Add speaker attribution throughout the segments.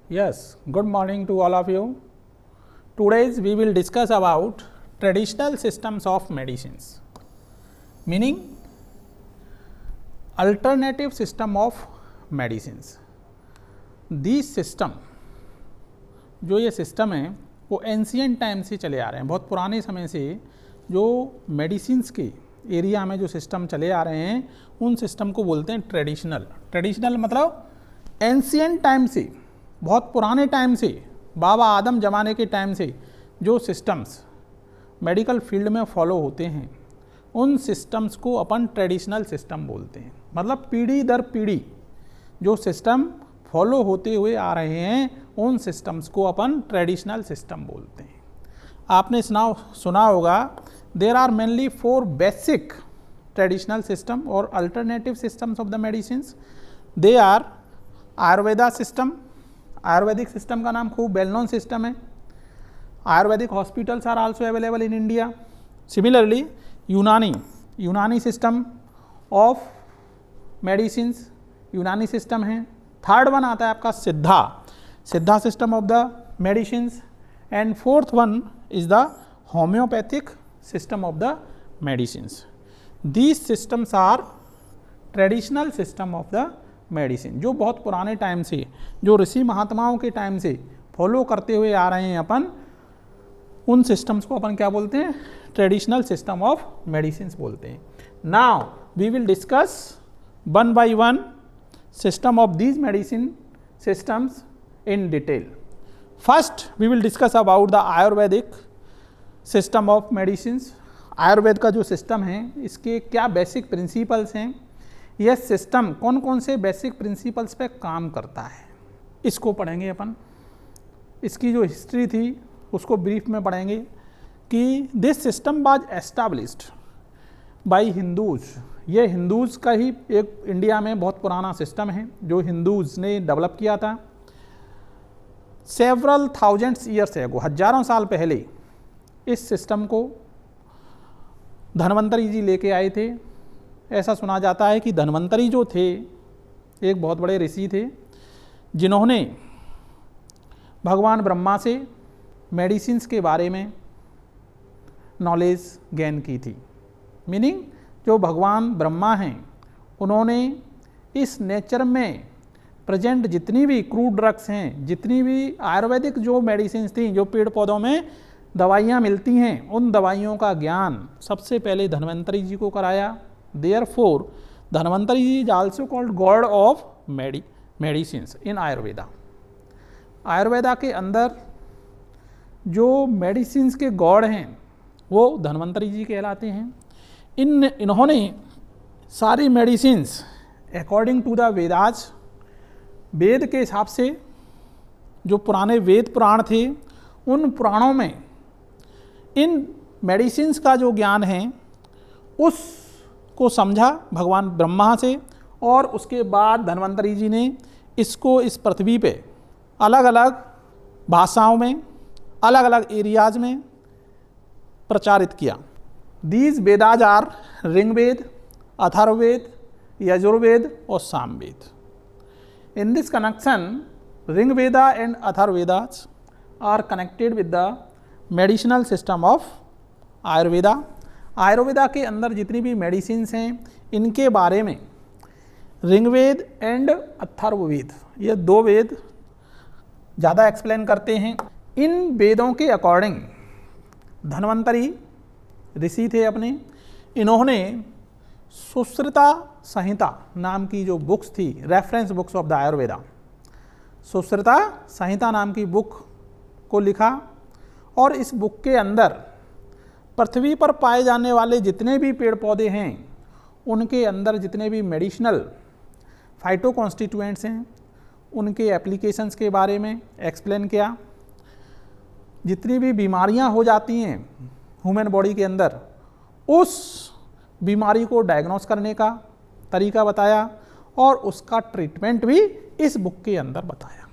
Speaker 1: Yes, good morning to all of you. Today we will discuss about traditional systems of medicines, meaning alternative system of medicines. These system, जो ये system है वो ancient time से चले आ रहे हैं, बहुत पुराने समय से जो मेडिसिन्स के एरिया में जो सिस्टम चले आ रहे हैं उन सिस्टम को बोलते हैं ट्रेडिशनल। ट्रेडिशनल मतलब एंशियंट टाइम से, बहुत पुराने टाइम से, बाबा आदम ज़माने के टाइम से जो सिस्टम्स मेडिकल फील्ड में फॉलो होते हैं उन सिस्टम्स को अपन ट्रेडिशनल सिस्टम बोलते हैं। मतलब पीढ़ी दर पीढ़ी जो सिस्टम फॉलो होते हुए आ रहे हैं उन सिस्टम्स को अपन ट्रेडिशनल सिस्टम बोलते हैं। आपने सुना होगा there are mainly 4 basic traditional system और alternative systems of the medicines. They are Ayurveda system, Ayurvedic system का नाम खूब वेल नोन सिस्टम है। Ayurvedic hospitals are also available in India. Similarly Unani system of medicines, Unani system है। थर्ड वन आता है आपका Siddha system of the medicines and fourth one is the homeopathic system of the medicines. These systems are traditional system of the medicine, जो बहुत पुराने time से, जो ऋषि महात्माओं के टाइम से फॉलो करते हुए आ रहे हैं अपन, उन सिस्टम्स को अपन क्या बोलते हैं? ट्रेडिशनल सिस्टम ऑफ मेडिसिन्स बोलते हैं। Now we will discuss one by one system of these medicine systems in detail. First we will discuss about the Ayurvedic system of medicines. Ayurveda का जो सिस्टम है इसके क्या बेसिक प्रिंसिपल्स हैं, यह system कौन कौन से बेसिक प्रिंसिपल्स पे काम करता है, इसको पढ़ेंगे अपन। इसकी जो हिस्ट्री थी उसको ब्रीफ में पढ़ेंगे कि this system was established bye Hindus. ये हिंदूज़ का ही एक इंडिया में बहुत पुराना सिस्टम है जो हिंदूज़ ने डेवलप किया था। सेवरल थाउजेंड्स ईयर्स एगो, हजारों साल पहले इस सिस्टम को धन्वंतरी जी लेके आए थे। ऐसा सुना जाता है कि धन्वंतरी जो थे एक बहुत बड़े ऋषि थे जिन्होंने भगवान ब्रह्मा से मेडिसिन्स के बारे में नॉलेज गेन की थी। मीनिंग जो भगवान ब्रह्मा हैं उन्होंने इस नेचर में प्रेजेंट जितनी भी क्रूड ड्रग्स हैं, जितनी भी आयुर्वेदिक जो मेडिसिन थी, जो पेड़ पौधों में दवाइयाँ मिलती हैं, उन दवाइयों का ज्ञान सबसे पहले धन्वंतरी जी को कराया। Therefore Dhanvantari ji is also called god of medicines in Ayurveda. Ayurveda के अंदर जो मेडिसिन्स के गॉड हैं वो धन्वंतरी जी कहलाते हैं। इन्होंने सारी medicines according to the Vedas, वेद के हिसाब से, जो पुराने वेद पुराण थे उन पुराणों में इन मेडिसिन्स का जो ज्ञान है उसको समझा भगवान ब्रह्मा से, और उसके बाद धन्वंतरी जी ने इसको इस पृथ्वी पे अलग अलग भाषाओं में, अलग अलग एरियाज में प्रचारित किया। These Vedas are Ringved, Atharvaved, Yajurved और Samved. In this connection, Ringveda and Atharvavedas are connected with the medicinal system of Ayurveda. Ayurveda के अंदर जितनी भी मेडिसिन्स हैं इनके बारे में ऋग्वेद एंड अथर्ववेद, ये 2 वेद ज़्यादा एक्सप्लेन करते हैं। इन वेदों के अकॉर्डिंग धन्वंतरी ऋषि थे अपने, इन्होंने सुश्रुता संहिता नाम की जो बुक्स थी, reference books of the Ayurveda, Sushruta Samhita नाम की बुक को लिखा। और इस बुक के अंदर पृथ्वी पर पाए जाने वाले जितने भी पेड़ पौधे हैं उनके अंदर जितने भी मेडिसिनल फाइटो कॉन्स्टिट्यूएंट्स हैं उनके एप्लीकेशंस के बारे में एक्सप्लेन किया। जितनी भी बीमारियां हो जाती हैं ह्यूमन बॉडी के अंदर, उस बीमारी को डायग्नोस करने का तरीका बताया और उसका ट्रीटमेंट भी इस बुक के अंदर बताया।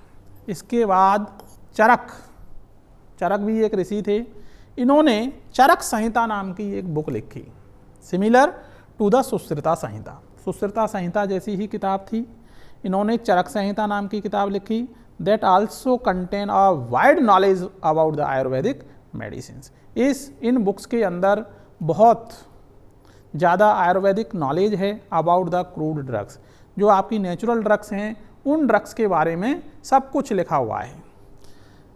Speaker 1: इसके बाद चरक भी एक ऋषि थे, इन्होंने चरक संहिता नाम की एक बुक लिखी, सिमिलर टू द सुश्रुता संहिता। सुश्रुता संहिता जैसी ही किताब थी, इन्होंने चरक संहिता नाम की किताब लिखी। that also contain a wide knowledge about the Ayurvedic medicines. इस इन बुक्स के अंदर बहुत ज़्यादा आयुर्वेदिक नॉलेज है अबाउट द क्रूड ड्रग्स, जो आपकी नेचुरल ड्रग्स हैं उन ड्रग्स के बारे में सब कुछ लिखा हुआ है.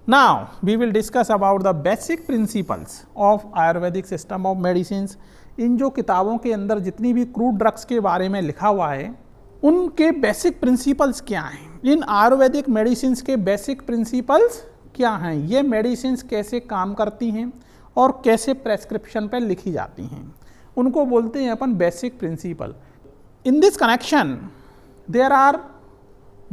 Speaker 1: Now we will discuss about the basic principles of Ayurvedic system of medicines. इन जो किताबों के अंदर जितनी भी क्रूड ड्रग्स के बारे में लिखा हुआ है उनके बेसिक प्रिंसिपल्स क्या हैं. इन आयुर्वेदिक मेडिसिन्स के बेसिक प्रिंसिपल्स क्या हैं, ये मेडिसिन्स कैसे काम करती हैं और कैसे प्रेस्क्रिप्शन पर लिखी जाती हैं, उनको बोलते हैं अपन basic principle. In this connection there are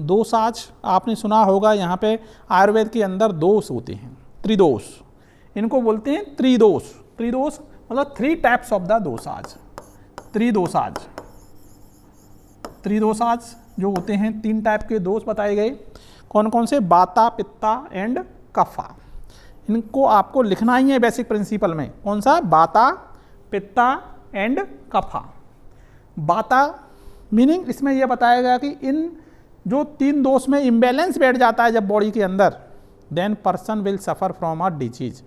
Speaker 1: doshas. आपने सुना होगा यहाँ पे आयुर्वेद के अंदर दोष होते हैं, त्रिदोष, इनको बोलते हैं त्रिदोष. त्रिदोष मतलब 3 टाइप्स ऑफ द दोषाज. त्रिदोषाज, त्रिदोषाज जो होते हैं 3 टाइप के दोष बताए गए. कौन कौन से? बाता, पित्ता एंड कफा. इनको आपको लिखना ही है बेसिक प्रिंसिपल में. कौन सा? बाता, पित्ता एंड कफा. बाता मीनिंग इसमें यह बताया गया कि इन जो 3 दोष में इम्बैलेंस बैठ जाता है जब बॉडी के अंदर, then person will suffer from a disease.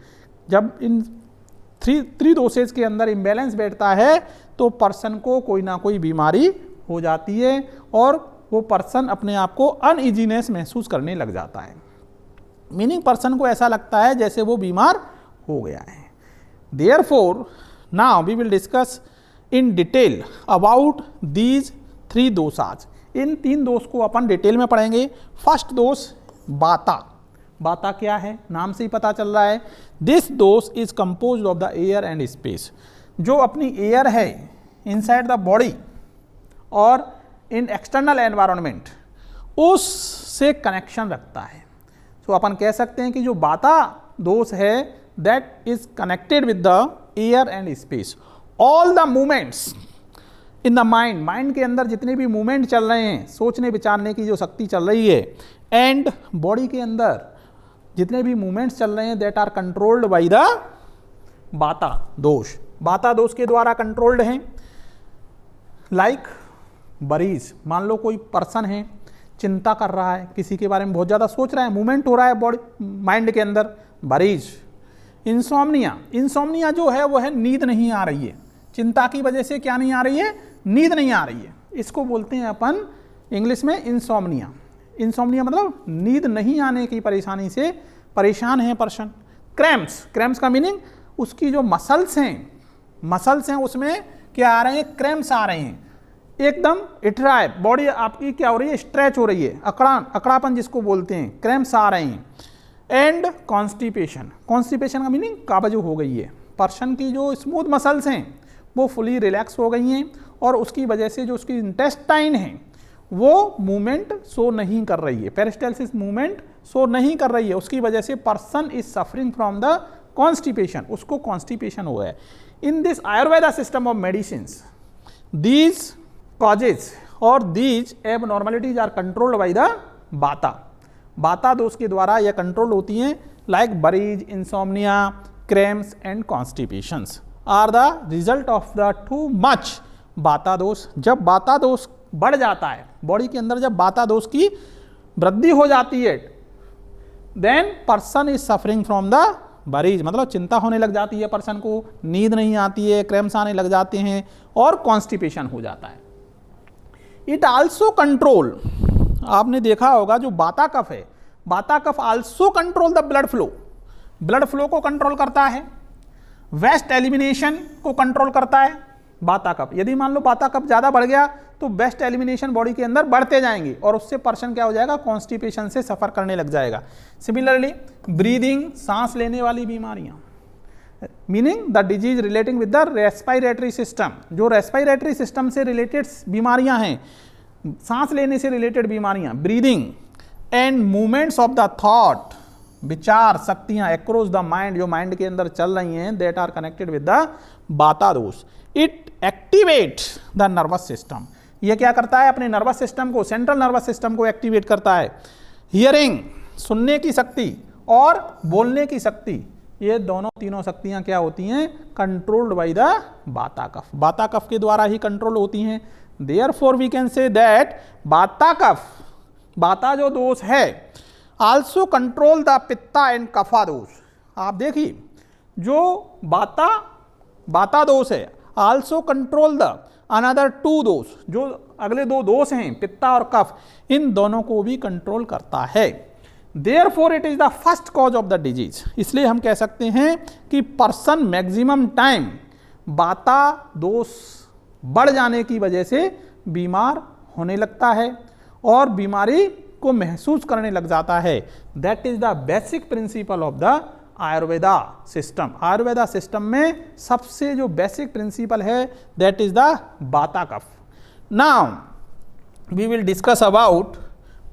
Speaker 1: जब इन 3 दोषेज के अंदर इम्बैलेंस बैठता है तो पर्सन को कोई ना कोई बीमारी हो जाती है और वो पर्सन अपने आप को अनइजीनेस महसूस करने लग जाता है. मीनिंग पर्सन को ऐसा लगता है जैसे वो बीमार हो गया है. Therefore now we will discuss in detail about these 3 doshas. इन 3 दोष को अपन डिटेल में पढ़ेंगे. फर्स्ट दोष बाता. बाता क्या है? नाम से ही पता चल रहा है. दिस दोष is composed of the air and space. जो अपनी एयर है इनसाइड द बॉडी और इन एक्सटर्नल एनवायरनमेंट, उससे कनेक्शन रखता है. तो अपन कह सकते हैं कि जो बाता दोष है that is connected with the air and space. All the movements in the mind, mind के अंदर जितने भी मूवमेंट चल रहे हैं, सोचने विचारने की जो शक्ति चल रही है, एंड बॉडी के अंदर जितने भी मूवमेंट्स चल रहे हैं that are controlled by the vata dosha. बाता दोष के द्वारा कंट्रोल्ड हैं. लाइक बरीज, मान लो कोई पर्सन है, चिंता कर रहा है, किसी के बारे में बहुत ज़्यादा सोच रहा है, मूवमेंट हो रहा है बॉडी माइंड के अंदर, बरीज. इंसोम्निया, इंसोम्निया जो है वो है नींद नहीं आ रही है. चिंता की वजह से क्या नहीं आ रही है? नींद नहीं आ रही है. इसको बोलते हैं अपन इंग्लिश में इंसोम्निया. इंसोम्निया मतलब नींद नहीं आने की परेशानी से परेशान है पर्सन. क्रैम्प्स, क्रैम्प्स का मीनिंग उसकी जो मसल्स हैं उसमें क्या आ रहे हैं? क्रैम्प्स आ रहे हैं. एकदम इटरा है बॉडी आपकी, क्या हो रही है? स्ट्रेच हो रही है, अकड़ापन जिसको बोलते हैं, क्रैम्प्स आ रहे हैं. एंड कॉन्स्टिपेशन, कॉन्स्टिपेशन का मीनिंग काबजू हो गई है. पर्सन की जो स्मूथ मसल्स हैं वो फुली रिलैक्स हो गई हैं और उसकी वजह से जो उसकी इंटेस्टाइन है वो मूवमेंट शो नहीं कर रही है, पेरिस्टाल्सिस मूवमेंट शो नहीं कर रही है. उसकी वजह से person is suffering from the constipation, उसको कॉन्स्टिपेशन हुआ है. In this Ayurveda system of medicines these causes और these abnormalities are controlled by the vata. बाता दोष के द्वारा यह कंट्रोल होती हैं. Like worries, insomnia, cramps and constipations are the result of the too much vata dosha. जब बाता दोष बढ़ जाता है बॉडी के अंदर, जब बाता दोष की वृद्धि हो जाती है, then person is suffering from the worries, मतलब चिंता होने लग जाती है पर्सन को, नींद नहीं आती है, क्रैम्प्स आने लग जाते हैं और कॉन्स्टिपेशन हो जाता है. इट आल्सो कंट्रोल, आपने देखा होगा जो बाता कफ है, vata kapha also control the blood flow, blood flow को कंट्रोल करता है. वेस्ट एलिमिनेशन को कंट्रोल करता है बाता कफ. यदि मान लो बाता कफ ज़्यादा बढ़ गया तो वेस्ट एलिमिनेशन बॉडी के अंदर बढ़ते जाएंगे और उससे पर्सन क्या हो जाएगा? कॉन्स्टिपेशन से सफ़र करने लग जाएगा. सिमिलरली ब्रीदिंग, सांस लेने वाली बीमारियां, meaning the disease relating with the respiratory system, जो रेस्पिरेटरी सिस्टम से रिलेटेड बीमारियां हैं, सांस लेने से रिलेटेड बीमारियां, breathing and movements of the thought, विचार शक्तियां अक्रॉस द माइंड, जो माइंड के अंदर चल रही हैं, that are connected with the vata dosha. It activate the nervous system, ये क्या करता है? अपने नर्वस सिस्टम को, सेंट्रल नर्वस सिस्टम को एक्टिवेट करता है. हियरिंग, सुनने की शक्ति और बोलने की शक्ति, ये दोनों तीनों शक्तियां क्या होती हैं? Controlled by the vata kapha, बाता कफ के द्वारा ही कंट्रोल होती हैं. Therefore we can say that vata kapha, vata जो दोष है also control the pitta and kapha dosha. आप देखिए जो बाता दोष है, also control the another two dosha, जो अगले दो दोष हैं पित्ता और कफ, इन दोनों को भी कंट्रोल करता है। Therefore it is the first cause of the disease. इसलिए हम कह सकते हैं कि पर्सन मैक्सिमम टाइम बाता दोष बढ़ जाने की वजह से बीमार होने लगता है और बीमारी को महसूस करने लग जाता है। That is the basic principle of the Ayurveda system. Ayurveda system में सबसे जो बेसिक प्रिंसिपल है that is the vata kapha. Now we will discuss about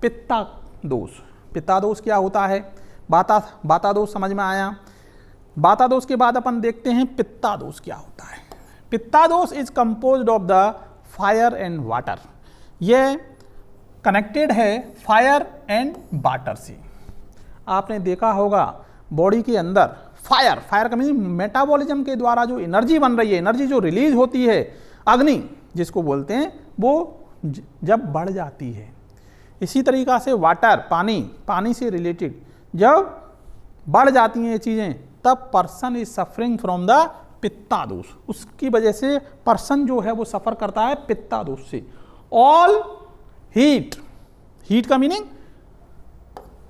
Speaker 1: pitta dosha. पित्ता दोष क्या होता है? बाता दोष समझ में आया। बाता दोष के बाद अपन देखते हैं पित्ता दोष क्या होता है। पित्ता dosha is composed of the fire and water. ये कनेक्टेड है फायर एंड वाटर से। आपने देखा होगा बॉडी के अंदर फायर का मीनिंग मेटाबॉलिज्म के द्वारा जो एनर्जी बन रही है, एनर्जी जो रिलीज होती है, अग्नि जिसको बोलते हैं, वो जब बढ़ जाती है। इसी तरीक़ा से वाटर पानी से रिलेटेड जब बढ़ जाती हैं ये चीज़ें, तब person is suffering from the pitta dosha. उसकी वजह से पर्सन जो है वो सफ़र करता है पित्ता दोष से। ऑल हीट का मीनिंग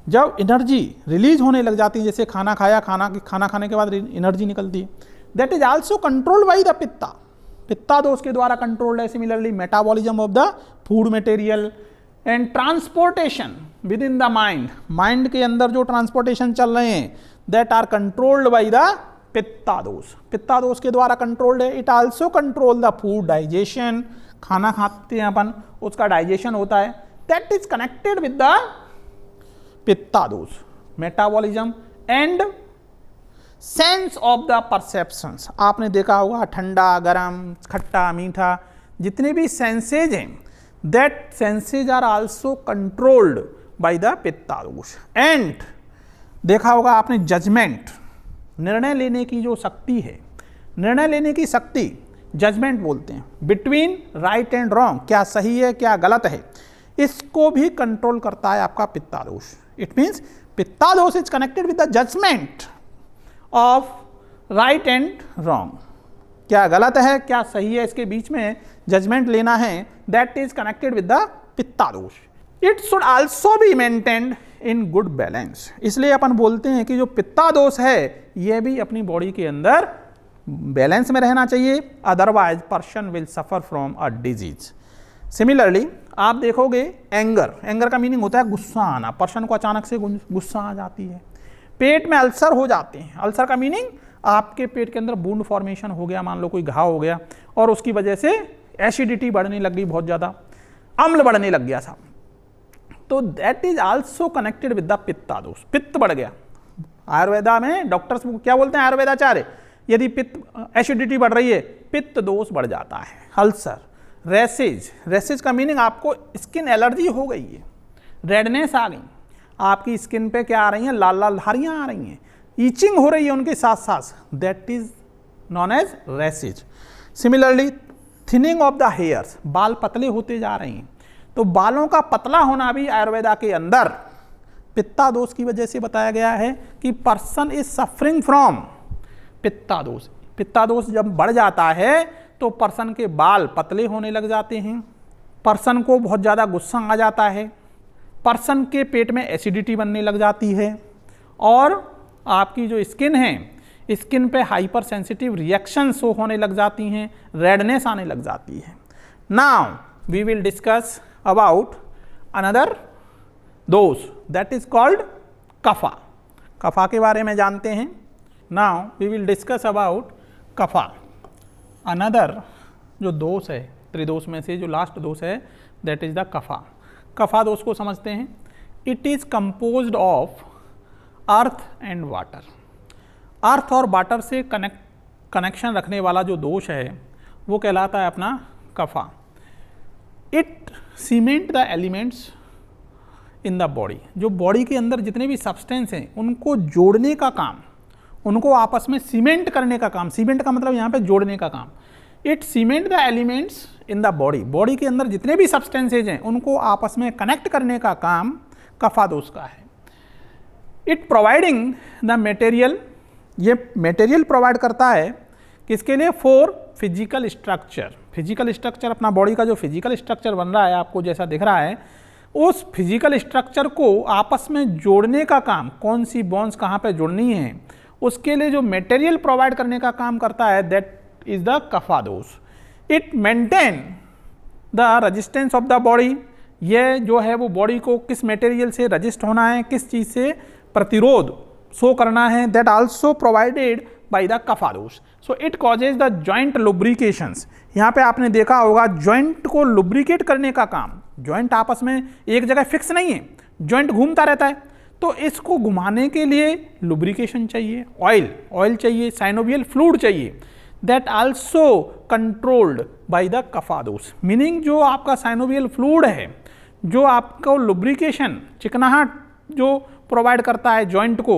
Speaker 1: जब एनर्जी रिलीज होने लग जाती है, जैसे खाना खाया, खाना खाने के बाद एनर्जी निकलती है, that is also controlled by the pitta dosha के द्वारा कंट्रोल्ड है। Similarly metabolism of the food material and transportation within the mind के अंदर जो ट्रांसपोर्टेशन चल रहे हैं that are controlled by the pitta dosha के द्वारा कंट्रोल्ड है। It also control the food digestion. खाना खाते हैं अपन, उसका डाइजेशन होता है, that is connected with the pitta dosha. Metabolism and sense of the perceptions. आपने देखा होगा ठंडा, गरम, खट्टा, मीठा, जितने भी सेंसेज हैं, that senses are also controlled by the pitta dosha. And देखा होगा आपने जजमेंट, निर्णय लेने की जो शक्ति है, निर्णय लेने की शक्ति जजमेंट बोलते हैं, बिटवीन राइट एंड रॉन्ग, क्या सही है क्या गलत है, इसको भी कंट्रोल करता है आपका पित्ता dosha. It means pitta dosha is connected with the judgement of right and wrong, क्या गलत है क्या सही है, इसके बीच में जजमेंट लेना है, that is connected with the pitta dosha. It should also be maintained in good balance. इसलिए अपन बोलते हैं कि जो पित्ता दोष है यह भी अपनी बॉडी के अंदर बैलेंस में रहना चाहिए, otherwise person will suffer from a disease. Similarly आप देखोगे एंगर का मीनिंग होता है गुस्सा आना। पर्सन को अचानक से गुस्सा आ जाती है। पेट में अल्सर हो जाते हैं। अल्सर का मीनिंग आपके पेट के अंदर वुंड फॉर्मेशन हो गया, मान लो कोई घाव हो गया और उसकी वजह से एसिडिटी बढ़ने लग गई, बहुत ज़्यादा अम्ल बढ़ने लग गया था, तो that is also connected with the pitta dosha. पित्त बढ़ गया। आयुर्वेदा में डॉक्टर्स क्या बोलते हैं, आयुर्वेदाचार्य, यदि पित्त एसिडिटी बढ़ रही है, पित्त दोष बढ़ जाता है। अल्सर, रेसेज का मीनिंग आपको स्किन एलर्जी हो गई है, रेडनेस आ गई, आपकी स्किन पे क्या आ रही हैं, लाल लाल धारियाँ आ रही हैं, ईचिंग हो रही है उनके साथ साथ, that is known as races. Similarly thinning of the hairs, बाल पतले होते जा रहे हैं, तो बालों का पतला होना भी आयुर्वेदा के अंदर पित्ता दोष की वजह से बताया गया है कि person is suffering from पित्ता dosha. पित्ता दोष जब बढ़ जाता है तो पर्सन के बाल पतले होने लग जाते हैं, पर्सन को बहुत ज़्यादा गुस्सा आ जाता है, पर्सन के पेट में एसिडिटी बनने लग जाती है और आपकी जो स्किन है, स्किन पे हाइपर सेंसिटिव रिएक्शन शो होने लग जाती हैं, रेडनेस आने लग जाती है। Now we will discuss about another dosha that is called kapha. कफा के बारे में जानते हैं। Now we will discuss about kapha. Another जो दोष है, त्रिदोष में से जो लास्ट दोष है, दैट इज द कफा। कफा दोष को समझते हैं। It is composed of earth and water. Earth और वाटर से कनेक्शन रखने वाला जो दोष है वो कहलाता है अपना कफा। It cement the elements in the body. जो बॉडी के अंदर जितने भी सब्सटेंस हैं उनको जोड़ने का काम, उनको आपस में सीमेंट करने का काम, सीमेंट का मतलब यहाँ पे जोड़ने का काम। It cement the elements in the body. Body के अंदर जितने भी सब्सटेंसेज हैं उनको आपस में कनेक्ट करने का काम कफा दोष का है। इट प्रोवाइडिंग द मटेरियल, ये मटेरियल प्रोवाइड करता है किसके लिए? For physical structure. Physical structure, अपना बॉडी का जो फिजिकल स्ट्रक्चर बन रहा है आपको जैसा दिख रहा है, उस फिजिकल स्ट्रक्चर को आपस में जोड़ने का काम, कौन सी बोन्स कहाँ पे जुड़नी है, उसके लिए जो मटेरियल प्रोवाइड करने का काम करता है, that is the kaphadosha. It maintain the resistance of the body, ये जो है वो बॉडी को किस मटेरियल से रजिस्ट होना है, किस चीज़ से प्रतिरोध शो करना है, that also provided by the kaphadosha. So it causes the joint lubrications. यहाँ पे आपने देखा होगा जॉइंट को लुब्रिकेट करने का काम, जॉइंट आपस में एक जगह फिक्स नहीं है, जॉइंट घूमता रहता है, तो इसको घुमाने के लिए लुब्रिकेशन चाहिए, ऑयल चाहिए, साइनोवियल फ्लूइड चाहिए, that also controlled by the kaphadosha. Meaning जो आपका साइनोवियल फ्लूइड है, जो आपको लुब्रिकेशन, चिकनाहट जो प्रोवाइड करता है जॉइंट को,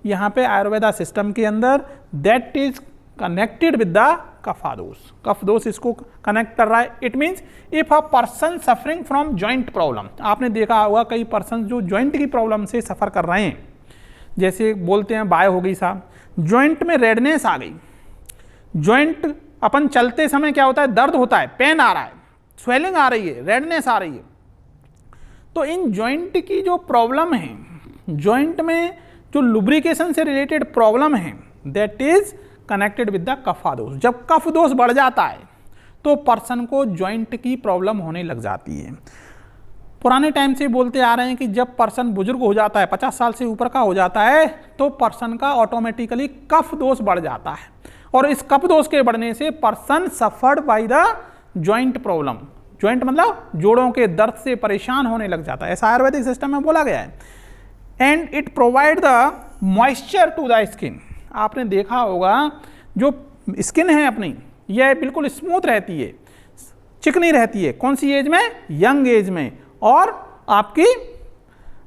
Speaker 1: यहाँ पे आयुर्वेदा सिस्टम के अंदर that is connected with the kaphadosha. Kaphadosha इसको कनेक्ट कर रहा है। It means if a person suffering from joint problem, आपने देखा होगा कई पर्सन जो जॉइंट की प्रॉब्लम से सफ़र कर रहे हैं, जैसे बोलते हैं बाय हो गई साहब, जॉइंट में रेडनेस आ गई, जॉइंट अपन चलते समय क्या होता है, दर्द होता है, पेन आ रहा है, स्वेलिंग आ रही है, रेडनेस आ रही है, तो इन जॉइंट की जो प्रॉब्लम है, जॉइंट में जो लुब्रिकेशन से रिलेटेड प्रॉब्लम है, that is connected with the kaphadosha. जब कफ दोष बढ़ जाता है तो पर्सन को जॉइंट की प्रॉब्लम होने लग जाती है। पुराने टाइम से बोलते आ रहे हैं कि जब पर्सन बुजुर्ग हो जाता है, 50 साल से ऊपर का हो जाता है, तो पर्सन का ऑटोमेटिकली कफ दोष बढ़ जाता है, और इस कफ दोष के बढ़ने से person suffered by the joint problem. Joint मतलब जोड़ों के दर्द से परेशान होने लग जाता है, ऐसा आयुर्वेदिक सिस्टम में बोला गया है। And it provide the moisture to the skin. आपने देखा होगा जो स्किन है अपनी, यह बिल्कुल स्मूथ रहती है, चिकनी रहती है, कौन सी एज में? यंग एज में, और आपकी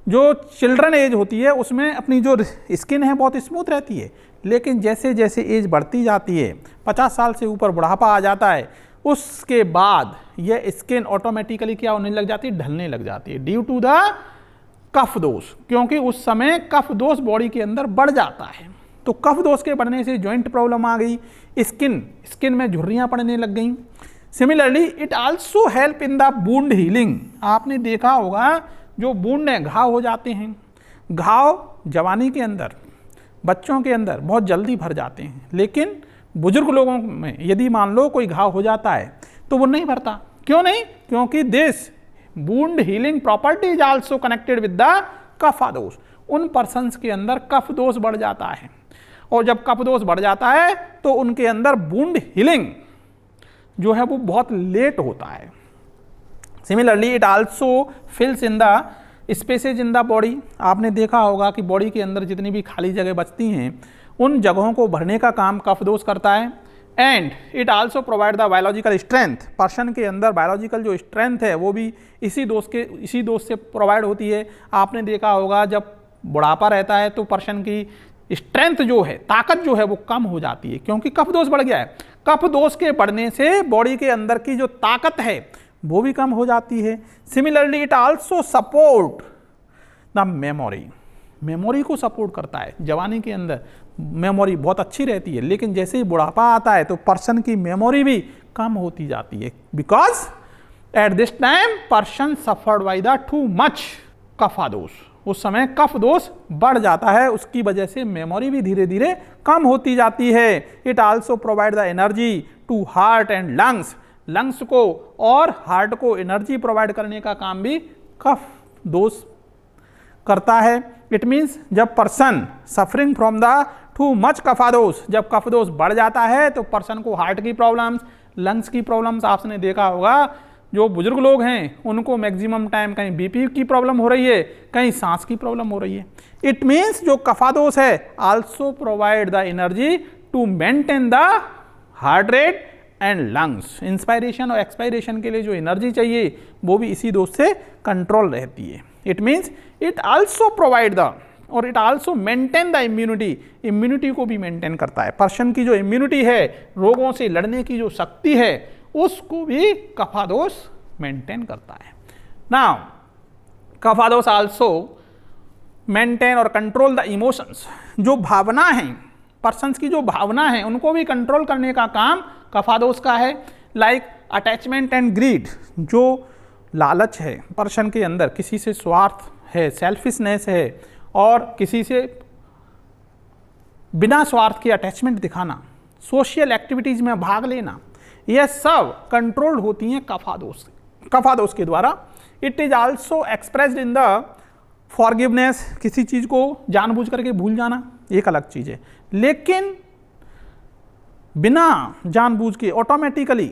Speaker 1: जो चिल्ड्रन एज होती है उसमें अपनी जो स्किन है बहुत स्मूथ रहती है। लेकिन जैसे जैसे एज बढ़ती जाती है, 50 साल से ऊपर बुढ़ापा आ जाता है, उसके बाद यह स्किन ऑटोमेटिकली क्या होने लग जाती है? ढलने लग जाती है, ड्यू टू द कफ दोष, क्योंकि उस समय कफ दोष बॉडी के अंदर बढ़ जाता है। तो कफ दोष के बढ़ने से जॉइंट प्रॉब्लम आ गई, स्किन में झुर्रियां पड़ने लग गई। Similarly it also help in the wound healing. आपने देखा होगा जो वुंड है, घाव हो जाते हैं, घाव जवानी के अंदर, बच्चों के अंदर बहुत जल्दी भर जाते हैं, लेकिन बुजुर्ग लोगों में यदि मान लो कोई घाव हो जाता है तो वो नहीं भरता। क्यों नहीं? क्योंकि this wound healing property is also connected with the kaphadosha. उन पर्सन्स के अंदर कफ दोष बढ़ जाता है, और जब कफ दोष बढ़ जाता है तो उनके अंदर वुंड हीलिंग जो है वो बहुत लेट होता है। Similarly it also fills in the spaces in the body. आपने देखा होगा कि बॉडी के अंदर जितनी भी खाली जगह बचती हैं, उन जगहों को भरने का काम कफ दोष करता है। And it also provide the biological strength. Person के अंदर बायोलॉजिकल जो स्ट्रेंथ है वो भी इसी दोष से प्रोवाइड होती है। आपने देखा होगा जब बुढ़ापा रहता है तो पर्सन की स्ट्रेंथ जो है, ताकत जो है वो कम हो जाती है, क्योंकि कफ दोष बढ़ गया है। कफ दोष के बढ़ने से बॉडी के अंदर की जो ताकत है वो भी कम हो जाती है। Similarly it also support the memory को सपोर्ट करता है। जवानी के अंदर मेमोरी बहुत अच्छी रहती है, लेकिन जैसे ही बुढ़ापा आता है तो पर्सन की मेमोरी भी कम होती जाती है, because at this time person suffered by the too much kaphadosha. उस समय कफ दोष बढ़ जाता है, उसकी वजह से मेमोरी भी धीरे धीरे कम होती जाती है। It also provide the energy to heart and lungs. Lungs को और हार्ट को एनर्जी प्रोवाइड करने का काम भी कफ दोष करता है। इट मीन्स जब person suffering from the too much kaphadosha, जब कफ दोष बढ़ जाता है तो पर्सन को हार्ट की प्रॉब्लम्स, लंग्स की प्रॉब्लम्स, आपने देखा होगा जो बुजुर्ग लोग हैं उनको मैक्सिमम टाइम कहीं बीपी की प्रॉब्लम हो रही है, कहीं सांस की प्रॉब्लम हो रही है। इट मीन्स जो कफादोष है also provide the energy to maintain the heart rate and lungs. Inspiration और एक्सपायरेशन के लिए जो एनर्जी चाहिए वो भी इसी दोष से कंट्रोल रहती है। It means it also provide the और it also maintain the immunity को भी मेंटेन करता है। पर्सन की जो इम्यूनिटी है, रोगों से लड़ने की जो शक्ति है, उसको भी कफादोष मेंटेन करता है। नाउ कफादोष आल्सो मेंटेन और कंट्रोल द इमोशंस, जो भावना है, पर्सन्स की जो भावना है उनको भी कंट्रोल करने का काम कफादोष का है। लाइक अटैचमेंट एंड ग्रीड, जो लालच है पर्सन के अंदर, किसी से स्वार्थ है, सेल्फिशनेस है, और किसी से बिना स्वार्थ के अटैचमेंट दिखाना, सोशल एक्टिविटीज में भाग लेना, यह सब कंट्रोल्ड होती हैं कफादोष के द्वारा। It is also expressed in the forgiveness, किसी चीज को जानबूझ करके भूल जाना एक अलग चीज है, लेकिन बिना जानबूझ के ऑटोमेटिकली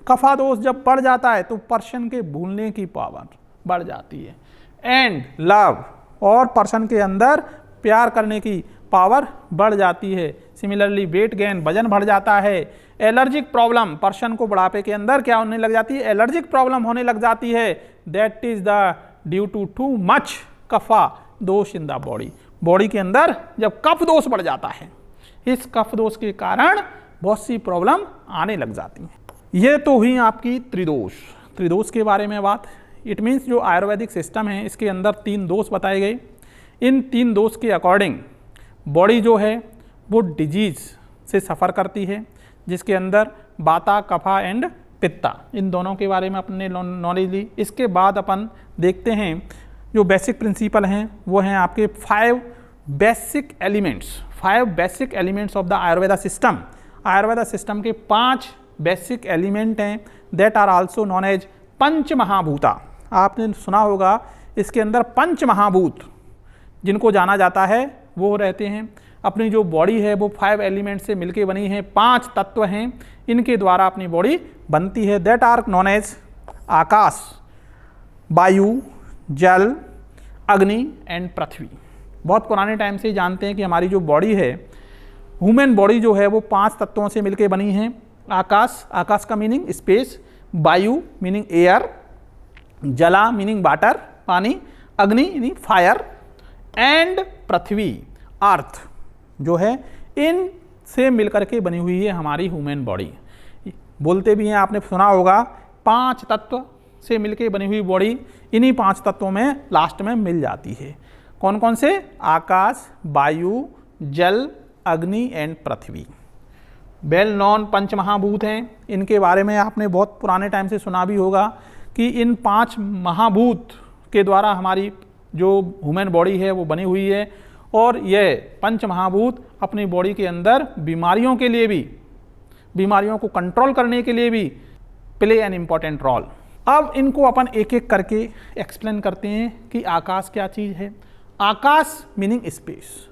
Speaker 1: कफादोष जब बढ़ जाता है तो पर्सन के भूलने की पावर बढ़ जाती है। एंड लव, और पर्सन के अंदर प्यार करने की पावर बढ़ जाती है। सिमिलरली वेट गेन, वजन बढ़ जाता है। एलर्जिक प्रॉब्लम, पर्सन को बुढ़ापे के अंदर क्या होने लग जाती है, एलर्जिक प्रॉब्लम होने लग जाती है। That is the due to much kapha dosha in the body. Body के अंदर जब कफ दोष बढ़ जाता है, इस कफ दोष के कारण बहुत सी प्रॉब्लम आने लग जाती हैं। ये तो हुई आपकी त्रिदोष के बारे में बात। इट मीन्स जो आयुर्वेदिक सिस्टम है इसके अंदर 3 दोष बताए गए। इन 3 दोष के अकॉर्डिंग बॉडी जो है वो डिजीज से सफ़र करती है, जिसके अंदर वाता, कफा एंड पित्ता, इन दोनों के बारे में अपने नॉलेज ली। इसके बाद अपन देखते हैं जो बेसिक प्रिंसिपल हैं वो हैं आपके 5 basic elements of the Ayurveda system. Ayurveda system के 5 बेसिक एलिमेंट हैं, that are also known as panch mahabhuta. आपने सुना होगा इसके अंदर 5 महाभूत जिनको जाना जाता है वो रहते हैं। अपनी जो बॉडी है वो 5 एलिमेंट से मिलके बनी है, 5 तत्व हैं, इनके द्वारा अपनी बॉडी बनती है। दैट आर नॉन एज आकाश, वायु, जल, अग्नि एंड पृथ्वी। बहुत पुराने टाइम से जानते हैं कि हमारी जो बॉडी है, ह्यूमन बॉडी जो है वो 5 तत्वों से मिलके बनी है। आकाश का मीनिंग स्पेस, वायु मीनिंग एयर, जला मीनिंग वाटर पानी, अग्नि मीनिंग फायर एंड पृथ्वी अर्थ जो है, इन से मिलकर के बनी हुई है हमारी ह्यूमन बॉडी। बोलते भी हैं, आपने सुना होगा 5 तत्व से मिलकर बनी हुई बॉडी, इन्हीं 5 तत्वों में लास्ट में मिल जाती है। कौन कौन से? आकाश, वायु, जल, अग्नि एंड पृथ्वी। वेल नॉन पंच महाभूत हैं, इनके बारे में आपने बहुत पुराने टाइम से सुना भी होगा कि इन 5 महाभूत के द्वारा हमारी जो ह्यूमन बॉडी है वो बनी हुई है, और यह पंच महाभूत अपनी बॉडी के अंदर बीमारियों के लिए भी, बीमारियों को कंट्रोल करने के लिए भी प्ले एन इम्पॉर्टेंट रोल। अब इनको अपन एक एक करके एक्सप्लेन करते हैं कि आकाश क्या चीज़ है। आकाश meaning space,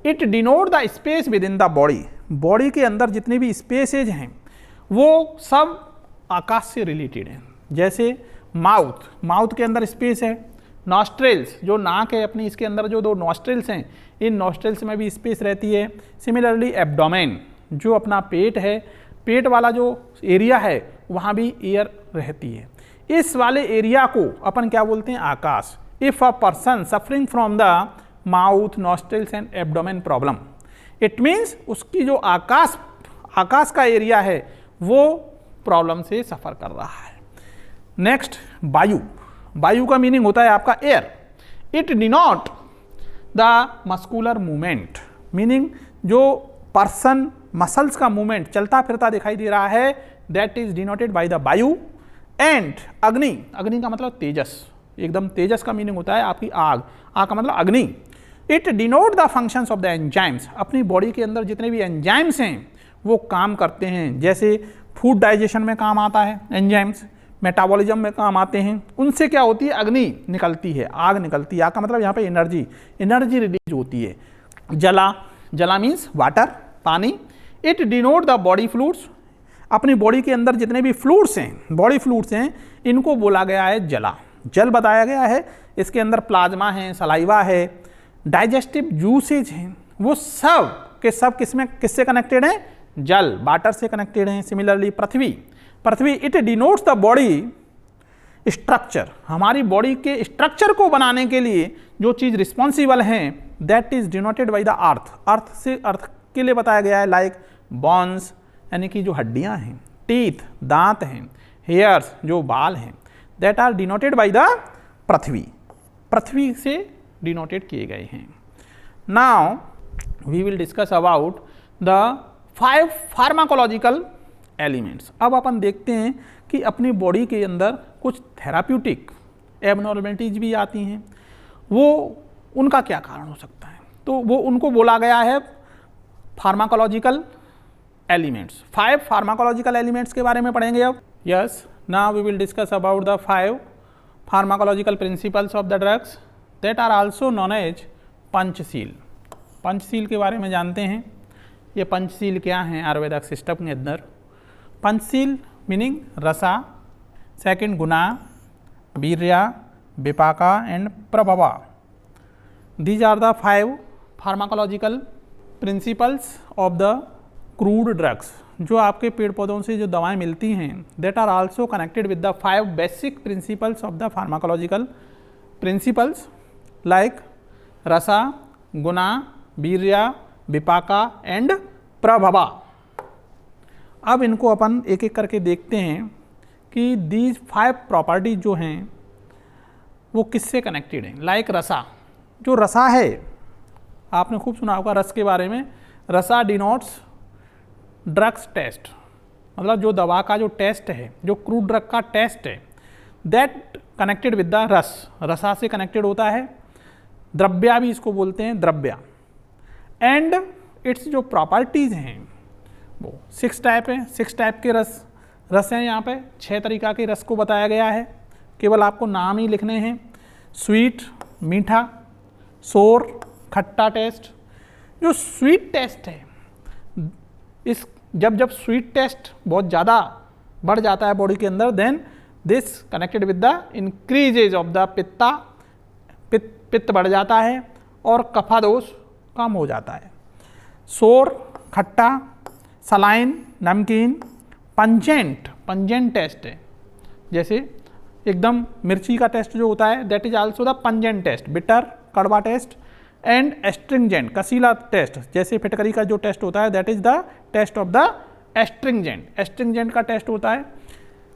Speaker 1: it denote the space within the body. Body के अंदर जितने भी स्पेसेज हैं वो सब आकाश से रिलेटेड हैं। जैसे माउथ के अंदर स्पेस है। नॉस्ट्रेल्स, जो नाक है अपनी, इसके अंदर जो 2 नॉस्ट्रेल्स हैं, इन नॉस्ट्रेल्स में भी स्पेस रहती है। सिमिलरली एब्डोमेन, जो अपना पेट है, पेट वाला जो एरिया है वहाँ भी एयर रहती है। इस वाले एरिया को अपन क्या बोलते हैं? आकाश। If a person suffering from the mouth, nostrils and abdomen problem, it means उसकी जो आकाश का एरिया है वो प्रॉब्लम से सफ़र कर रहा है। नेक्स्ट वायु का मीनिंग होता है आपका air. It denote the muscular movement, meaning जो पर्सन मसल्स का मूवमेंट, चलता फिरता दिखाई दे रहा है, that is denoted by the वायु। एंड अग्नि का मतलब तेजस, एकदम तेजस का मीनिंग होता है आपकी आग का मतलब अग्नि। It denote the functions of the enzymes, अपनी बॉडी के अंदर जितने भी एंजाइम्स हैं वो काम करते हैं। जैसे फूड डाइजेशन में काम आता है एंजाइम्स, मेटाबॉलिज्म में काम आते हैं, उनसे क्या होती है? अग्नि निकलती है, आग निकलती है। आग का मतलब यहाँ पे एनर्जी रिलीज होती है। जला मीन्स वाटर, पानी। It denote the body fluids, अपनी बॉडी के अंदर जितने भी फ्लूइड्स हैं, बॉडी फ्लूइड्स हैं, इनको बोला गया है जल बताया गया है। इसके अंदर प्लाज्मा है, सलाइवा है, डाइजेस्टिव जूसेज हैं, वो सब के सब किससे कनेक्टेड हैं? जल, वाटर से कनेक्टेड हैं। Similarly Prithvi, it denotes the body structure, हमारी बॉडी के स्ट्रक्चर को बनाने के लिए जो चीज़ रिस्पॉन्सिबल हैं, that is denoted by the earth के लिए बताया गया है। लाइक बोन्स यानी कि जो हड्डियां हैं, टीथ दांत हैं, हेयर्स जो बाल हैं, that are denoted by the पृथ्वी से डिनोटेड किए गए हैं। Now we will discuss about the 5 pharmacological elements. अब अपन देखते हैं कि अपनी बॉडी के अंदर कुछ थेराप्यूटिक एबनॉर्मलिटीज भी आती हैं, वो उनका क्या कारण हो सकता है, तो वो उनको बोला गया है फार्माकोलॉजिकल एलिमेंट्स। 5 फार्माकोलॉजिकल एलिमेंट्स के बारे में पढ़ेंगे अब। Yes, now we will discuss about the 5 pharmacological principles of the drugs that are also known as Panchsheel. Panchsheel के बारे में जानते हैं। ये पंचशील क्या हैं आयुर्वेदिक सिस्टम के अंदर? पंचशील meaning rasa, second guna, virya, vipaka and prabhava. These are the 5 pharmacological principles of the crude drugs. जो आपके पेड़ पौधों से जो दवाएं मिलती हैं that are also connected with the 5 basic principles of the pharmacological principles like rasa, guna, virya, vipaka and प्रभवा। अब इनको अपन एक एक करके देखते हैं कि दीज 5 प्रॉपर्टीज जो हैं वो किससे कनेक्टेड हैं। लाइक रसा, जो रसा है आपने खूब सुना होगा रस के बारे में। रसा डिनोट्स ड्रग्स टेस्ट, मतलब जो दवा का जो टेस्ट है, जो क्रूड ड्रग का टेस्ट है, दैट कनेक्टेड विद द रस, रसा से कनेक्टेड होता है। द्रव्या भी इसको बोलते हैं, द्रव्या। एंड इट्स जो प्रॉपर्टीज़ हैं वो 6 टाइप है। 6 टाइप के रस हैं यहाँ पे। 6 तरीका के रस को बताया गया है, केवल आपको नाम ही लिखने हैं। स्वीट मीठा, सोर खट्टा टेस्ट। जो स्वीट टेस्ट है, इस जब स्वीट टेस्ट बहुत ज़्यादा बढ़ जाता है बॉडी के अंदर, then this connected with the increases of the pitta, पित्त बढ़ जाता है और कफा दोष कम हो जाता है। सोर खट्टा, सलाइन नमकीन, पंजेंट टेस्ट है, जैसे एकदम मिर्ची का टेस्ट जो होता है that is also the pungent taste. Bitter कड़वा टेस्ट एंड एस्ट्रिंजेंट कसीला टेस्ट, जैसे फिटकरी का जो टेस्ट होता है that is the taste of the astringent का टेस्ट होता है।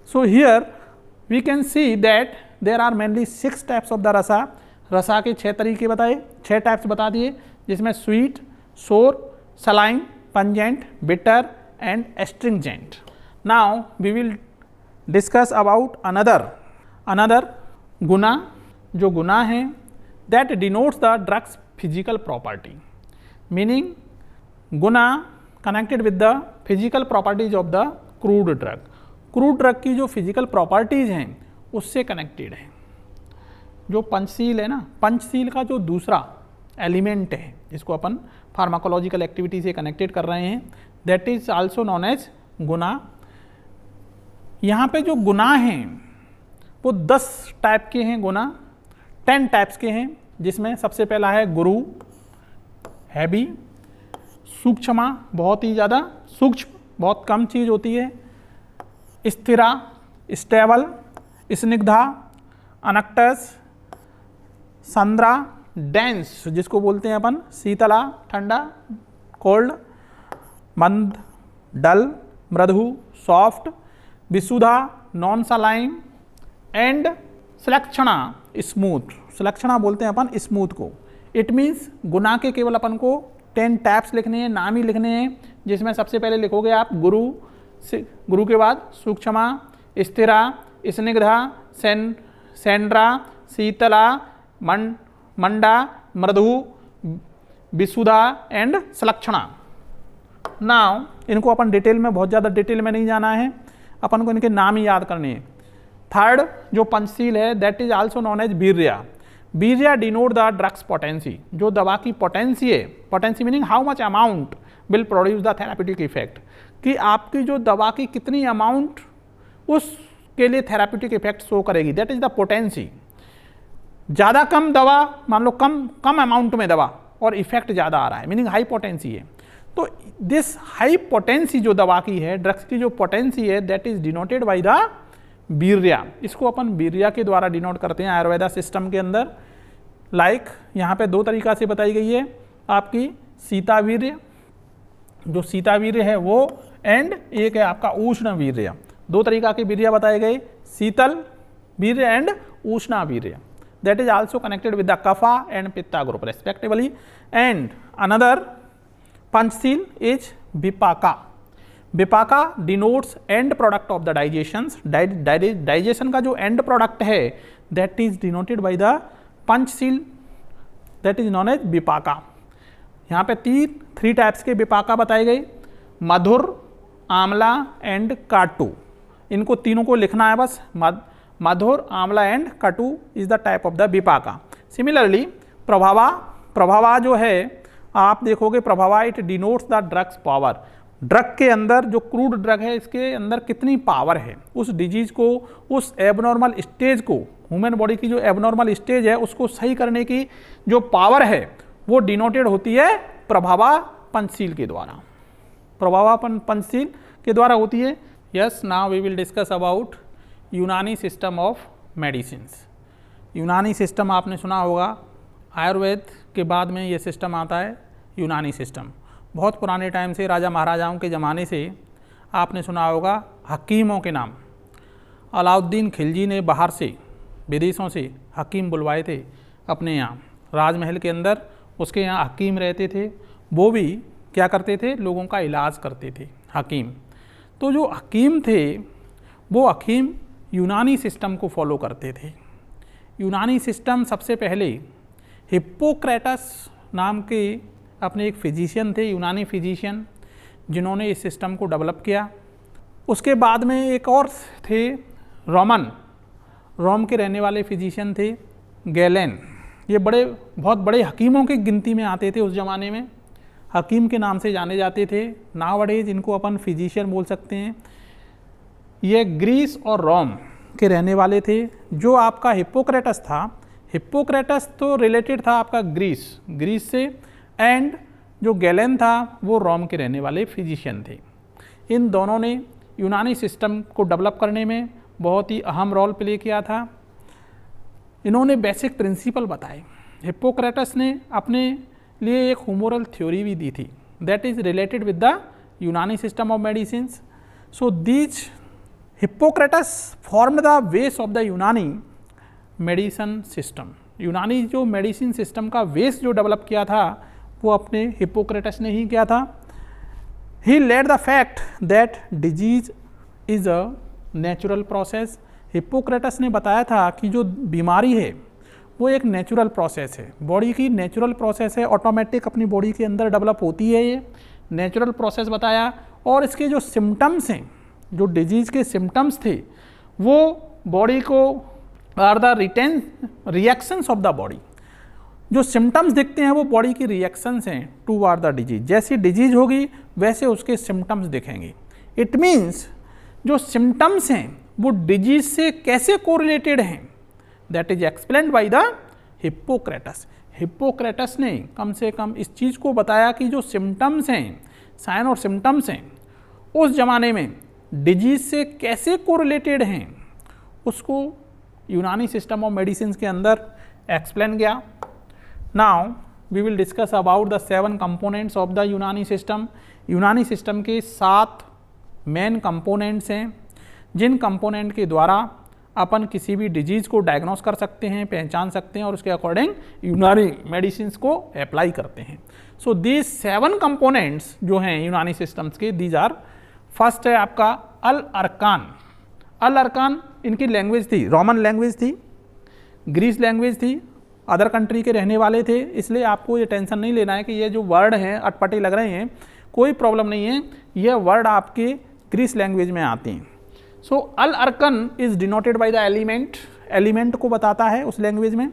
Speaker 1: So here we can see that there are mainly 6 types of the rasa. Rasa के 6 तरीके बताए, 6 टाइप्स बता दिए, जिसमें sweet, sour, saline, pungent, bitter and astringent. Now we will discuss about another guna. जो गुना है that denotes the drugs physical property, meaning guna connected with the physical properties of the crude drug. Crude drug की जो physical properties हैं उससे connected है। जो पंचशील है ना, पंचशील का जो दूसरा एलिमेंट है जिसको अपन फार्माकोलॉजिकल एक्टिविटी से कनेक्टेड कर रहे हैं that is also known as guna. यहाँ पे जो गुना हैं वो 10 टाइप के हैं गुना, 10 टाइप्स के हैं, जिसमें सबसे पहला है गुरु, हैवी, सूक्ष्मा बहुत ही ज़्यादा सूक्ष्म, बहुत कम चीज़ होती है, स्थिरा स्टेबल, स्निग्धा अनक्टस, संद्रा डेंस जिसको बोलते हैं अपन शीतला ठंडा कोल्ड, मंद डल मृदु soft, Vishuddha non saline and Sulakshana smooth. Sulakshana बोलते हैं अपन स्मूथ को। इट मीन्स गुना के केवल अपन को 10 टाइप्स लिखने हैं, नाम ही लिखने हैं, जिसमें सबसे पहले लिखोगे आप गुरु के बाद सूक्ष्मा, स्थिरा, स्निग्धा, सेंड्रा, शीतला, मंडा, मृदु, विशुद्धा एंड सुलक्षणा। नाउ इनको अपन डिटेल में, बहुत ज़्यादा डिटेल में नहीं जाना है, अपन को इनके नाम ही याद करने हैं। थर्ड जो पंचशील है that is also known as virya. Virya denote the drugs potency, जो दवा की पोटेंसी है, potency meaning how much amount will produce the therapeutic effect, कि आपकी जो दवा की कितनी अमाउंट उसके लिए थेराप्यूटिक इफेक्ट शो करेगी, दैट इज द पोटेंसी। ज़्यादा कम दवा, मान लो कम अमाउंट में दवा और इफेक्ट ज़्यादा आ रहा है, मीनिंग हाई पोटेंसी है। तो दिस हाई पोटेंसी जो दवा की है, ड्रग्स की जो पोटेंसी है that is denoted by the virya. इसको अपन वीर्या के द्वारा डिनोट करते हैं आयुर्वेदा सिस्टम के अंदर। लाइक यहाँ पे 2 तरीका से बताई गई है आपकी सीतावीर्य, जो सीतावीर्य है वो, एंड एक है आपका उष्ण वीर्य। 2 तरीका के वीर्य बताए गए, शीतल वीर्य एंड उष्णा वीर्य। that is also connected with the kapha and pitta group respectively, and another panchsheel is vipaka. Vipaka denotes end product of the digestions. Digestion का जो end product है that is denoted by the panchsheel, that is known as vipaka. यहाँ पे three types के विपाका बताए गए, मधुर, आंवला and काटू. इनको तीनों को लिखना है बस. मधुर, आंवला एंड काटू is the type of the विपाका. सिमिलरली प्रभावा जो है आप देखोगे, प्रभावा it denotes the drugs power. Drug के अंदर जो क्रूड ड्रग है इसके अंदर कितनी पावर है, उस डिजीज को, उस एबनॉर्मल स्टेज को, ह्यूमन बॉडी की जो एबनॉर्मल स्टेज है उसको सही करने की जो पावर है वो डिनोटेड होती है प्रभावा पंचशील के द्वारा. प्रभावा पंचशील के द्वारा होती है. Yes, now we will discuss about Unani system of medicines. Unani system आपने सुना होगा, आयुर्वेद के बाद में ये सिस्टम आता है यूनानी सिस्टम. बहुत पुराने टाइम से, राजा महाराजाओं के ज़माने से आपने सुना होगा हकीमों के नाम. अलाउद्दीन खिलजी ने बाहर से, विदेशों से हकीम बुलवाए थे अपने यहाँ राजमहल के अंदर. उसके यहाँ हकीम रहते थे, वो भी क्या करते थे, लोगों का इलाज करते थे हकीम. तो जो हकीम थे वो हकीम यूनानी सिस्टम को फॉलो करते थे. यूनानी सिस्टम सबसे पहले हिप्पोक्रेटस नाम के अपने एक फिजिशियन थे, यूनानी फिजिशियन, जिन्होंने इस सिस्टम को डेवलप किया. उसके बाद में एक और थे रोम के रहने वाले फिजिशियन थे गैलेन. ये बहुत बड़े हकीमों की गिनती में आते थे उस ज़माने में, हकीम के नाम से जाने जाते थे. नावडेज इनको अपन फिजिशियन बोल सकते हैं. ये ग्रीस और रोम के रहने वाले थे. जो आपका हिप्पोक्रेटस था, हिप्पोक्रेटस तो रिलेटेड था आपका ग्रीस से, एंड जो गैलेन था वो रोम के रहने वाले फिजिशियन थे. इन दोनों ने यूनानी सिस्टम को डेवलप करने में बहुत ही अहम रोल प्ले किया था. इन्होंने बेसिक प्रिंसिपल बताए. हिप्पोक्रेटस ने अपने लिए एक ह्यूमरल थ्योरी भी दी थी, that is related with the Unani system of medicines. So these Hippocrates formed the base of the Unani medicine system. Unani जो मेडिसिन सिस्टम का बेस जो डेवलप किया था वो अपने हिप्पोक्रेटस ने ही किया था. He led the fact that disease is a natural process. Hippocrates ने बताया था कि जो बीमारी है वो एक नेचुरल प्रोसेस है, बॉडी की नेचुरल प्रोसेस है, ऑटोमेटिक अपनी बॉडी के अंदर डेवलप होती है, ये नेचुरल प्रोसेस बताया. और इसके जो सिम्टम्स हैं, जो डिजीज़ के सिम्टम्स थे, वो बॉडी को or the reactions of the body. जो सिम्टम्स दिखते हैं वो बॉडी की रिएक्शंस हैं टू आर द डिजीज. जैसी डिजीज होगी वैसे उसके सिम्टम्स दिखेंगे. इट मीन्स जो सिम्टम्स हैं वो डिजीज से कैसे कोरिलेटेड हैं, that is explained by the Hippocrates. Hippocrates ने कम से कम इस चीज़ को बताया कि जो सिम्टम्स हैं, साइन और सिम्टम्स हैं, उस ज़माने में डिजीज से कैसे कोरिलेटेड हैं, उसको यूनानी सिस्टम ऑफ मेडिसिन के अंदर एक्सप्लेन किया. Now we will discuss about the 7 components of the Unani system. Unani system के 7 मेन कंपोनेंट्स हैं, जिन कंपोनेंट के द्वारा अपन किसी भी डिजीज़ को डायग्नोस कर सकते हैं, पहचान सकते हैं और उसके अकॉर्डिंग यूनानी मेडिसिन को अप्लाई करते हैं. सो दीज 7 कंपोनेंट्स जो हैं यूनानी सिस्टम्स के, दीज आर, फर्स्ट है आपका अल अरकान. अल अरकान इनकी लैंग्वेज थी, रोमन लैंग्वेज थी, ग्रीस लैंग्वेज थी, अदर कंट्री के रहने वाले थे. इसलिए आपको ये टेंशन नहीं लेना है कि ये जो वर्ड हैं अटपटे लग रहे हैं, कोई प्रॉब्लम नहीं है, यह वर्ड आपके ग्रीस लैंग्वेज में आते हैं. सो अल अरकन is denoted by the element को बताता है उस लैंग्वेज में.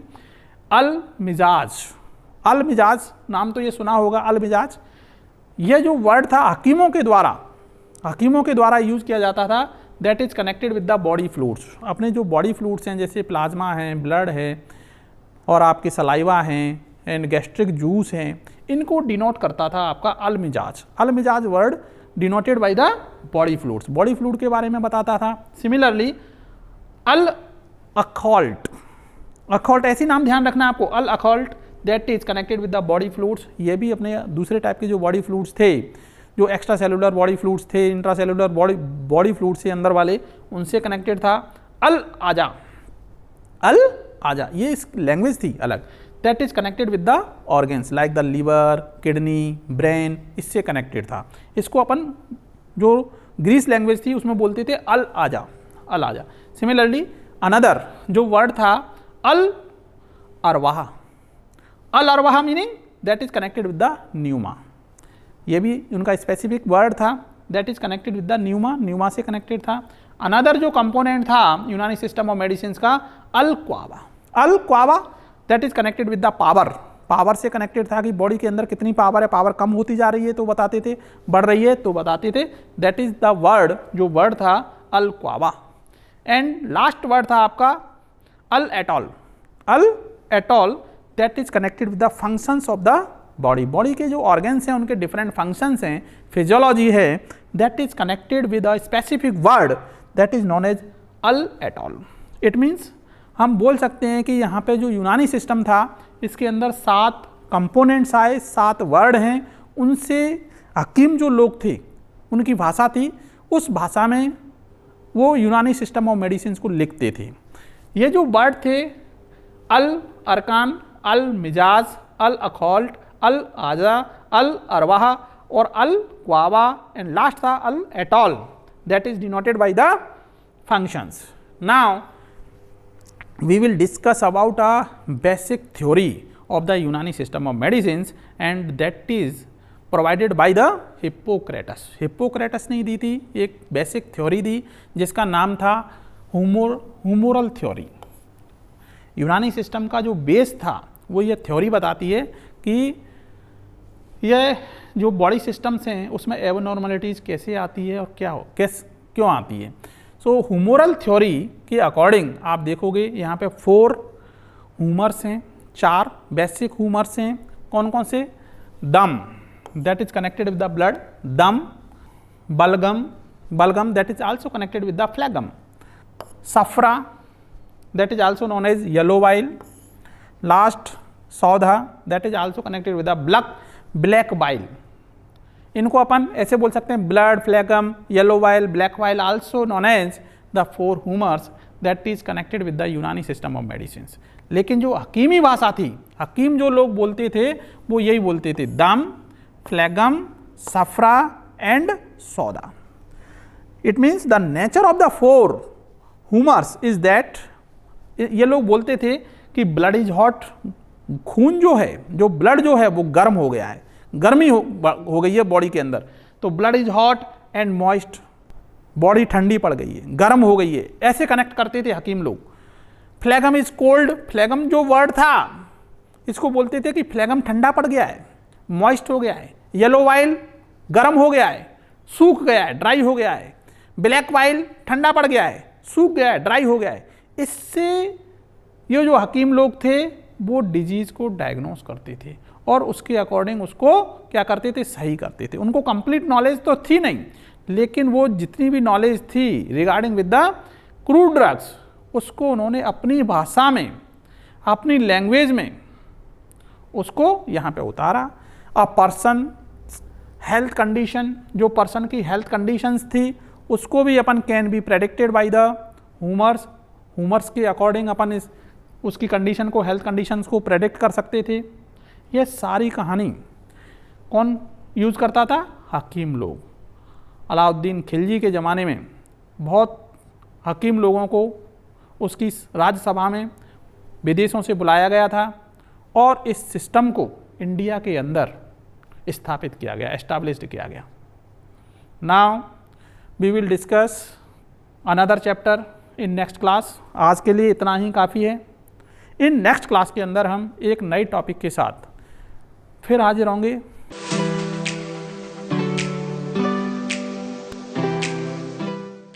Speaker 1: अल मिजाज नाम तो ये सुना होगा, अल मिजाज. यह जो वर्ड था हकीमों के द्वारा यूज़ किया जाता था, that is connected with the body fluids. अपने जो बॉडी फ्लूइड्स हैं जैसे प्लाज्मा हैं, ब्लड है और आपके सलाइवा हैं एंड गैस्ट्रिक जूस हैं, इनको डिनोट करता था आपका अल मिजाज word denoted by the body fluids. Body fluid के बारे में बताता था. सिमिलरली अल अखॉल्ट ऐसी नाम ध्यान रखना आपको, अल अखॉल्ट, that is connected with the body fluids. ये भी अपने दूसरे टाइप के जो बॉडी फ्लूइड्स थे, जो एक्स्ट्रा सेलुलर बॉडी फ्लूइड्स थे, इंट्रा सेलुलर बॉडी फ्लूइड्स से अंदर वाले, उनसे कनेक्टेड था. अल आजा, ये इस लैंग्वेज थी अलग। That is connected with the organs like the liver, kidney, brain, इससे कनेक्टेड था। इसको अपन जो ग्रीस लैंग्वेज थी उसमें बोलते थे अल आजा, अल आजा। सिमिलरली अनदर जो वर्ड था अल अरवाह, अल अरवाह meaning that is connected with the pneuma, ये भी उनका स्पेसिफिक वर्ड था। That is connected with the pneuma, pneuma से कनेक्टेड था। अनदर जो कंपोनेंट था यूनानी सिस्टम ऑफ मेडिसिन का अल क्वावा, अल क्वावा that is connected with the power, power से कनेक्टेड था कि बॉडी के अंदर कितनी पावर है, पावर कम होती जा रही है तो बताते थे, बढ़ रही है तो बताते थे। दैट इज द वर्ड, जो वर्ड था अल क्वावा। एंड लास्ट वर्ड था आपका अल एटॉल, अल एटॉल that is connected with the functions of the body, body के जो ऑर्गन्स हैं उनके डिफरेंट फंक्शंस हैं, फिजियोलॉजी है, that is connected with a specific word that is known as अल एटॉल। इट मीन्स हम बोल सकते हैं कि यहाँ पे जो यूनानी सिस्टम था इसके अंदर 7 कंपोनेंट्स आए, 7 वर्ड हैं, उनसे हकीम जो लोग थे उनकी भाषा थी, उस भाषा में वो यूनानी सिस्टम ऑफ मेडिसिन को लिखते थे। ये जो वर्ड थे अल अरकान, अल मिजाज, अल अखौल्ट, अल आजा, अल अरवाह और अल क्वावा, एंड लास्ट था अल एटॉल that is denoted by the functions. Now we will discuss about a basic theory of the Unani system of medicines and that is provided by the Hippocrates. Hippocrates ने दी थी एक बेसिक थ्योरी दी जिसका नाम था हुमोरल theory. यूनानी system का जो base था वो ये थ्योरी बताती है कि यह जो बॉडी सिस्टम्स हैं उसमें एबनॉर्मलिटीज़ कैसे आती है और क्यों आती है। सो हुमोरल थ्योरी के अकॉर्डिंग आप देखोगे यहाँ पे 4 ह्यूमर्स हैं, 4 बेसिक ह्यूमर्स हैं। कौन कौन से? दम that is connected with the blood, दम, बलगम, बलगम that is also connected with the phlegm, सफरा that is also known as yellow bile, last सौधा that is also connected with the black bile. इनको अपन ऐसे बोल सकते हैं blood, phlegm, yellow bile, black bile, also known as the 4 humours that is connected with the Unani system of medicine. लेकिन जो हकीमी भाषा थी, हकीम जो लोग बोलते थे वो यही बोलते थे दम, फ्लैगम, सफरा एंड सौदा। It means the nature of the 4 humours is that, ये लोग बोलते थे कि ब्लड इज हॉट, खून जो है, जो ब्लड जो है वो गर्म हो गया है, गर्मी हो गई है बॉडी के अंदर, तो blood is hot and moist, body ठंडी पड़ गई है, गर्म हो गई है, ऐसे कनेक्ट करते थे हकीम लोग। फ्लैगम इज कोल्ड, फ्लैगम जो वर्ड था इसको बोलते थे कि फ्लैगम ठंडा पड़ गया है, मॉइस्ट हो गया है। येलो वाइल गर्म हो गया है, सूख गया है, ड्राई हो गया है। ब्लैक वाइल ठंडा पड़ गया है, सूख गया है, ड्राई हो गया है। इससे ये जो हकीम लोग थे वो डिजीज़ को डायग्नोस करते थे और उसके अकॉर्डिंग उसको क्या करते थे, सही करते थे। उनको कंप्लीट नॉलेज तो थी नहीं, लेकिन वो जितनी भी नॉलेज थी regarding with the crude drugs उसको उन्होंने अपनी भाषा में, अपनी लैंग्वेज में उसको यहाँ पे उतारा। अ पर्सन हेल्थ कंडीशन, जो पर्सन की हेल्थ कंडीशंस थी उसको भी अपन can be predicted by the humours, humours के अकॉर्डिंग अपन उसकी कंडीशन को, हेल्थ कंडीशंस को प्रेडिक्ट कर सकते थे। ये सारी कहानी कौन यूज़ करता था? हकीम लोग। अलाउद्दीन खिलजी के ज़माने में बहुत हकीम लोगों को उसकी राज्यसभा में विदेशों से बुलाया गया था और इस सिस्टम को इंडिया के अंदर स्थापित किया गया, एस्टैब्लिश्ड किया गया। Now we will discuss another chapter in next class. आज के लिए इतना ही काफ़ी है। इन नेक्स्ट क्लास के अंदर हम एक नई टॉपिक के साथ फिर हाजिर होंगे।